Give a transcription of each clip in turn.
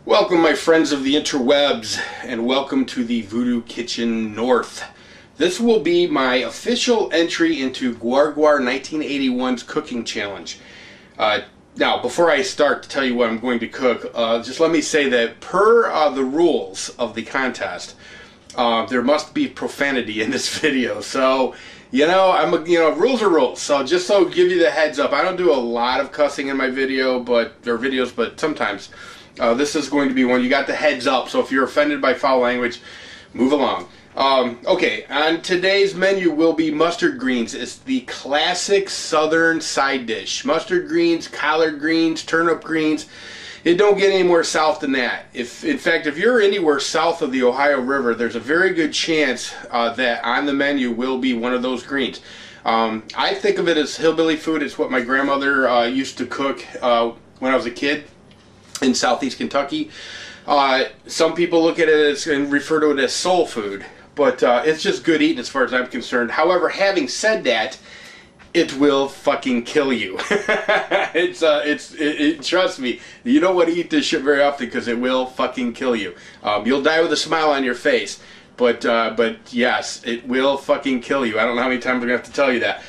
Welcome, my friends of the interwebs, and welcome to the Voodoo Kitchen North. This will be my official entry into Gwargwar 1981's cooking challenge. Now, before I start to tell you what I'm going to cook, just let me say that per the rules of the contest, there must be profanity in this video. So, rules are rules. So just so give you the heads up, I don't do a lot of cussing in my videos, but sometimes. This is going to be one. You got the heads up, so if you're offended by foul language, move along. Okay, on today's menu will be mustard greens. It's the classic southern side dish. Mustard greens, collard greens, turnip greens. It don't get any more south than that. In fact, if you're anywhere south of the Ohio River, there's a very good chance that on the menu will be one of those greens. I think of it as hillbilly food. It's what my grandmother used to cook when I was a kid in southeast Kentucky. Some people look at it as and refer to it as soul food, but it's just good eating as far as I'm concerned. However, having said that, it will fucking kill you. Trust me, you don't want to eat this shit very often because it will fucking kill you. You'll die with a smile on your face, but yes, it will fucking kill you. I don't know how many times I'm gonna have to tell you that.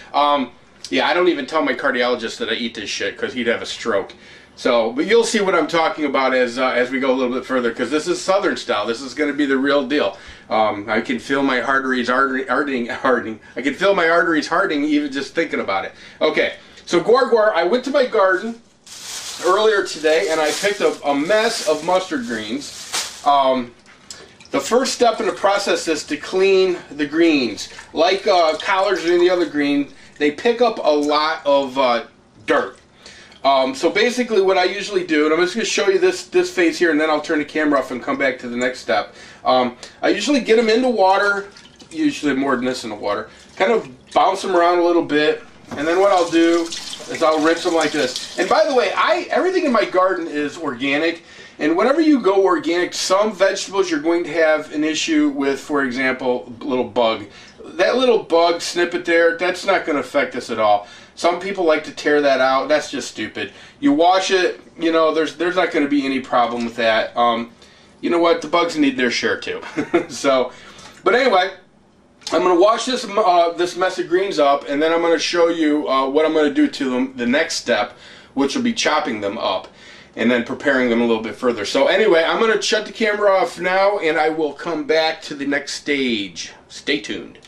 Yeah, I don't even tell my cardiologist that I eat this shit because he'd have a stroke. So, but you'll see what I'm talking about as we go a little bit further, because this is Southern style. This is going to be the real deal. I can feel my arteries hardening. I can feel my arteries hardening even just thinking about it. Okay, so Gwargwar, I went to my garden earlier today and I picked up a mess of mustard greens. The first step in the process is to clean the greens. Like collards and any other green, they pick up a lot of dirt. So basically what I usually do, and I'm just going to show you this phase here, and then I'll turn the camera off and come back to the next step. I usually get them into water, usually more than this in the water, kind of bounce them around a little bit, and then what I'll do is I'll rinse them like this. And by the way, everything in my garden is organic, and whenever you go organic, some vegetables you're going to have an issue with, for example, a little bug. That little bug snippet there, that's not going to affect us at all. Some people like to tear that out. That's just stupid. You wash it, you know, there's not going to be any problem with that. You know what? The bugs need their share too. So, but anyway, I'm going to wash this mess of greens up, and then I'm going to show you what I'm going to do to them the next step, which will be chopping them up and then preparing them a little bit further. So anyway, I'm going to shut the camera off now, and I will come back to the next stage. Stay tuned.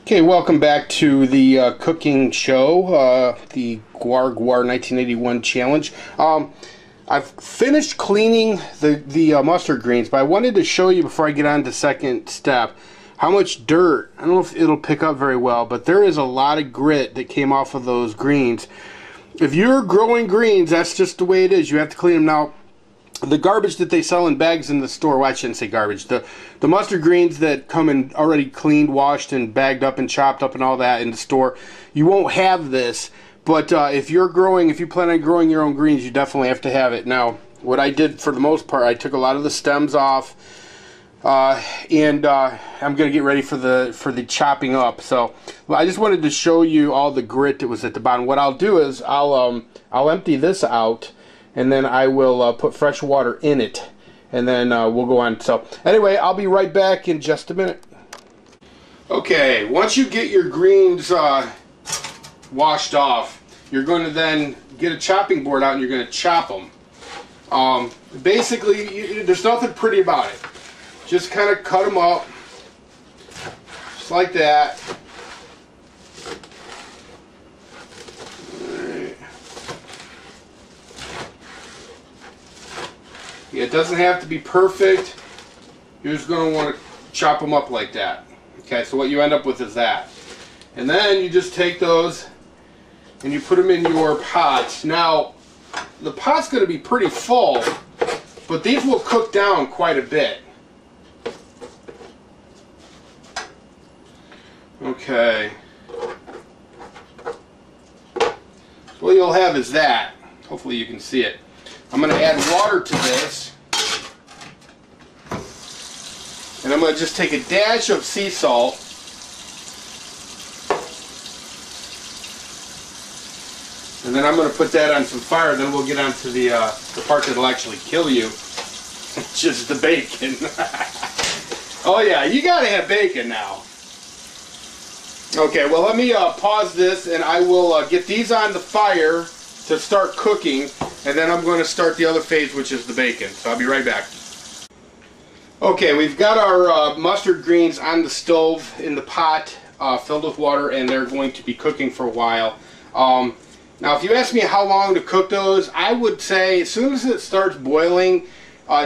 Okay, welcome back to the cooking show, the Gwargwar 1981 challenge. I've finished cleaning the mustard greens, but I wanted to show you before I get on to the second step how much dirt. I don't know if it'll pick up very well, but there is a lot of grit that came off of those greens. If you're growing greens, that's just the way it is. You have to clean them. Now, the garbage that they sell in bags in the store, well, I shouldn't say garbage, the mustard greens that come in already cleaned, washed, and bagged up and chopped up and all that in the store, you won't have this. But if you plan on growing your own greens, you definitely have to have it. Now, what I did for the most part, I took a lot of the stems off, and I'm going to get ready for the chopping up. So I just wanted to show you all the grit that was at the bottom. What I'll do is I'll empty this out, and then I will put fresh water in it, and then we'll go on. So anyway, I'll be right back in just a minute. Okay, once you get your greens washed off, you're going to then get a chopping board out and you're going to chop them. Basically, there's nothing pretty about it. Just kind of cut them up, just like that. Yeah, it doesn't have to be perfect. You're just going to want to chop them up like that. Okay, so what you end up with is that. And then you just take those and you put them in your pots. Now, the pot's going to be pretty full, but these will cook down quite a bit. Okay. So what you'll have is that. Hopefully you can see it. I'm going to add water to this, and I'm going to just take a dash of sea salt, And then I'm going to put that on some fire. Then we'll get on to the part that'll actually kill you, which is the bacon. Oh yeah, you got to have bacon now. Okay, well let me pause this, and I will get these on the fire to start cooking, and then I'm going to start the other phase, which is the bacon. So I'll be right back. Okay, we've got our mustard greens on the stove in the pot, filled with water, and they're going to be cooking for a while. Now, if you ask me how long to cook those, I would say as soon as it starts boiling,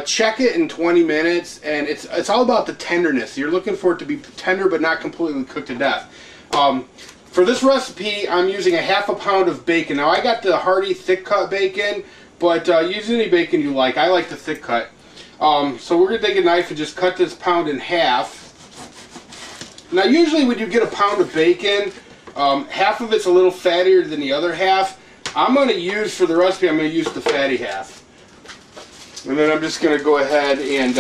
check it in 20 minutes, and it's all about the tenderness. You're looking for it to be tender but not completely cooked to death. For this recipe, I'm using a ½ pound of bacon. Now, I got the hearty thick cut bacon, but use any bacon you like. I like the thick cut. So we're going to take a knife and just cut this pound in half. Now, usually when you get a pound of bacon, half of it's a little fattier than the other half. I'm going to use, for the recipe, I'm going to use the fatty half. And then I'm just going to go ahead and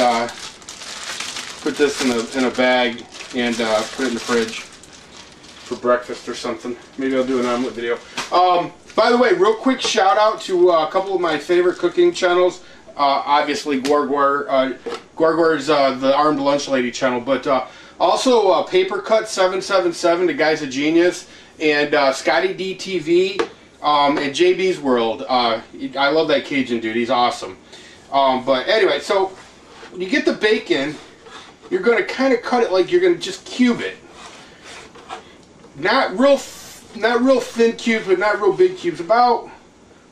put this in a bag and put it in the fridge for breakfast or something. Maybe I'll do an omelet video. By the way, real quick shout out to a couple of my favorite cooking channels. Obviously Gwargwar. Gwargwar is the Armed Lunch Lady channel, but also Paper Cut 777, the guy's a genius, and Scotty DTV, and JB's World. I love that Cajun dude. He's awesome. But anyway, so when you get the bacon, you're going to kind of cut it like you're going to just cube it. Not real thin cubes, but not real big cubes. About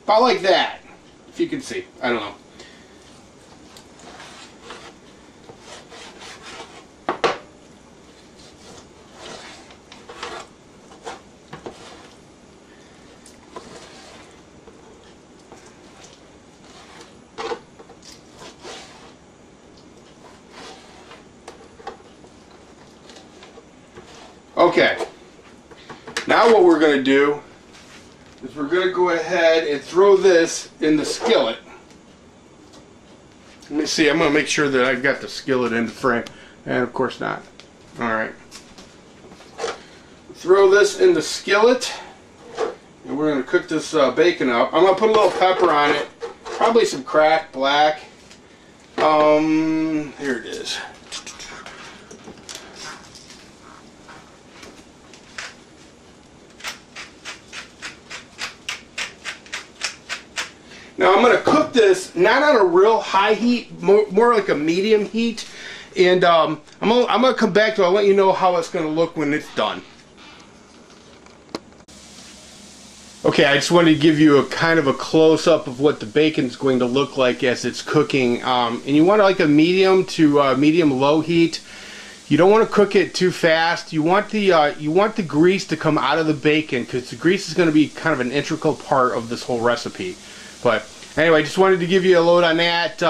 like that, if you can see. I don't know. Okay, now what we're going to do is we're going to go ahead and throw this in the skillet. Let me see, I'm going to make sure that I've got the skillet in the frame, and of course not. Alright. Throw this in the skillet, and we're going to cook this bacon up. I'm going to put a little pepper on it, probably some cracked black. Here it is. Now I'm going to cook this not on a real high heat, more like a medium heat, and I'm going to come back to it. I'll let you know how it's going to look when it's done. Okay, I just wanted to give you a kind of a close-up of what the bacon's going to look like as it's cooking. And you want like a medium to medium-low heat. You don't want to cook it too fast. You want the grease to come out of the bacon, because the grease is going to be kind of an integral part of this whole recipe. But anyway, just wanted to give you a load on that.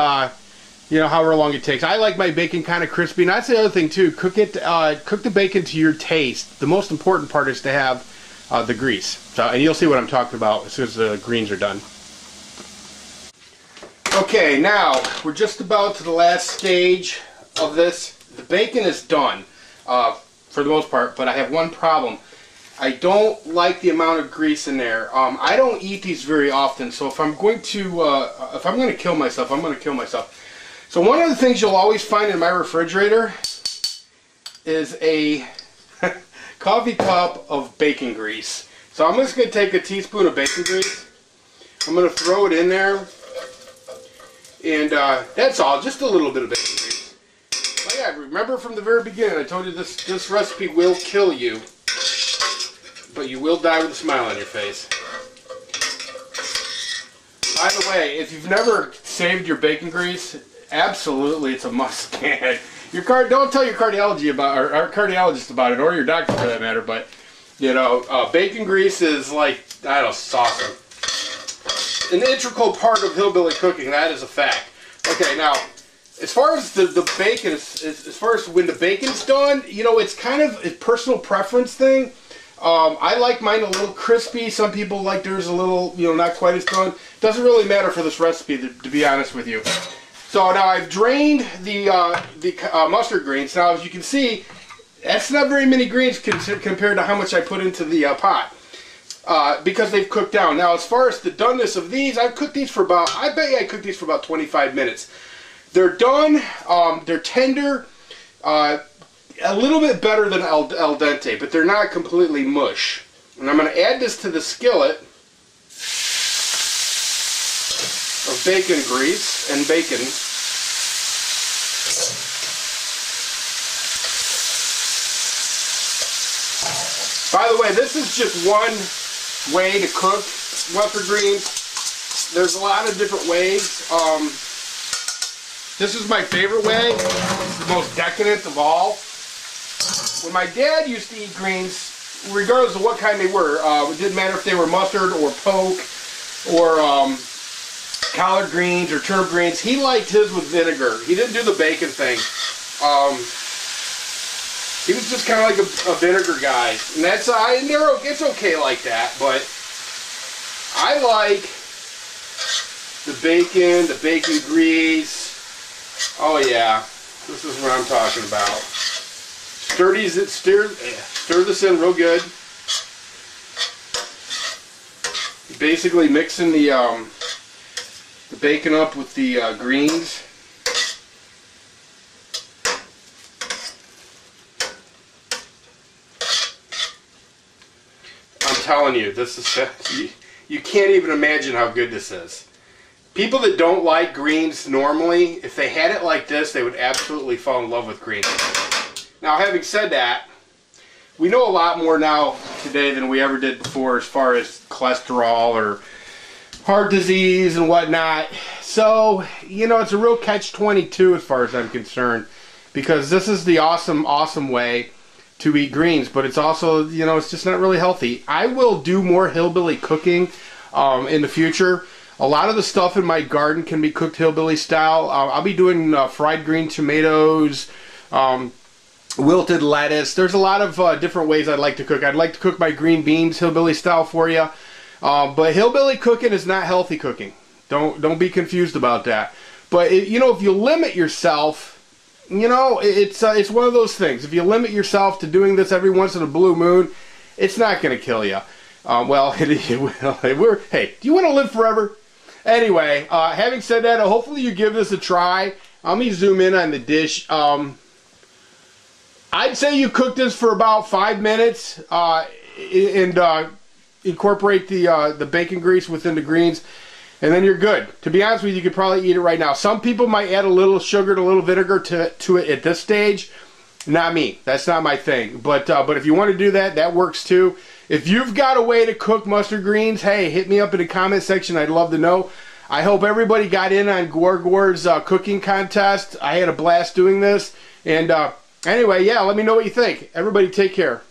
You know, however long it takes. I like my bacon kind of crispy, and that's the other thing too. Cook the bacon to your taste. The most important part is to have the grease. So, and you'll see what I'm talking about as soon as the greens are done. Okay, now we're just about to the last stage of this. The bacon is done for the most part, but I have one problem. I don't like the amount of grease in there. I don't eat these very often, so if I'm going to kill myself, I'm going to kill myself. So one of the things you'll always find in my refrigerator is a coffee cup of bacon grease. So I'm just going to take a teaspoon of bacon grease. I'm going to throw it in there, and that's all, just a little bit of bacon grease. But yeah, remember from the very beginning, I told you this recipe will kill you. But you will die with a smile on your face. By the way, if you've never saved your bacon grease, absolutely it's a must-add. Don't tell your cardiologist about it, or your doctor for that matter. But you know, bacon grease is like, I don't know, awesome. An integral part of hillbilly cooking. That is a fact. Okay, now as far as the bacon, as far as when the bacon's done, you know, it's kind of a personal preference thing. I like mine a little crispy. Some people like theirs a little, you know, not quite as done. Doesn't really matter for this recipe, to be honest with you. So now I've drained the mustard greens. Now, as you can see, that's not very many greens compared to how much I put into the pot. because they've cooked down. Now, as far as the doneness of these, I've cooked these for about, I bet you I cooked these for about 25 minutes. They're done, they're tender, a little bit better than al dente, but they're not completely mush. And I'm going to add this to the skillet of bacon grease and bacon. By the way, this is just one way to cook mustard greens. There's a lot of different ways. This is my favorite way. It's the most decadent of all. When my dad used to eat greens, regardless of what kind they were, it didn't matter if they were mustard or poke or collard greens or turnip greens, he liked his with vinegar. He didn't do the bacon thing. He was just kind of like a vinegar guy. And that's, it's okay like that, but I like the bacon grease. Oh yeah, this is what I'm talking about. Stir this in real good. Basically mixing the bacon up with the greens. I'm telling you, this is you can't even imagine how good this is. People that don't like greens normally, if they had it like this, they would absolutely fall in love with greens. Now, having said that, we know a lot more now today than we ever did before as far as cholesterol or heart disease and whatnot. So, you know, it's a real catch-22 as far as I'm concerned, because this is the awesome way to eat greens, but it's also, you know, it's just not really healthy. I will do more hillbilly cooking in the future. A lot of the stuff in my garden can be cooked hillbilly style. I'll be doing fried green tomatoes, wilted lettuce. There's a lot of different ways I'd like to cook. I'd like to cook my green beans hillbilly style for you. But hillbilly cooking is not healthy cooking. Don't be confused about that. But you know, if you limit yourself, you know, it's one of those things. If you limit yourself to doing this every once in a blue moon, it's not going to kill you. Well, it will. Hey, do you want to live forever? Anyway, having said that, hopefully you give this a try. Let me zoom in on the dish. I'd say you cook this for about 5 minutes and incorporate the bacon grease within the greens, and then you're good. To be honest with you, you could probably eat it right now. Some people might add a little sugar and a little vinegar to it at this stage. Not me. That's not my thing. But if you want to do that, that works too. If you've got a way to cook mustard greens, hey, hit me up in the comment section. I'd love to know. I hope everybody got in on Gwargwar's cooking contest. I had a blast doing this. And anyway, yeah, let me know what you think. Everybody take care.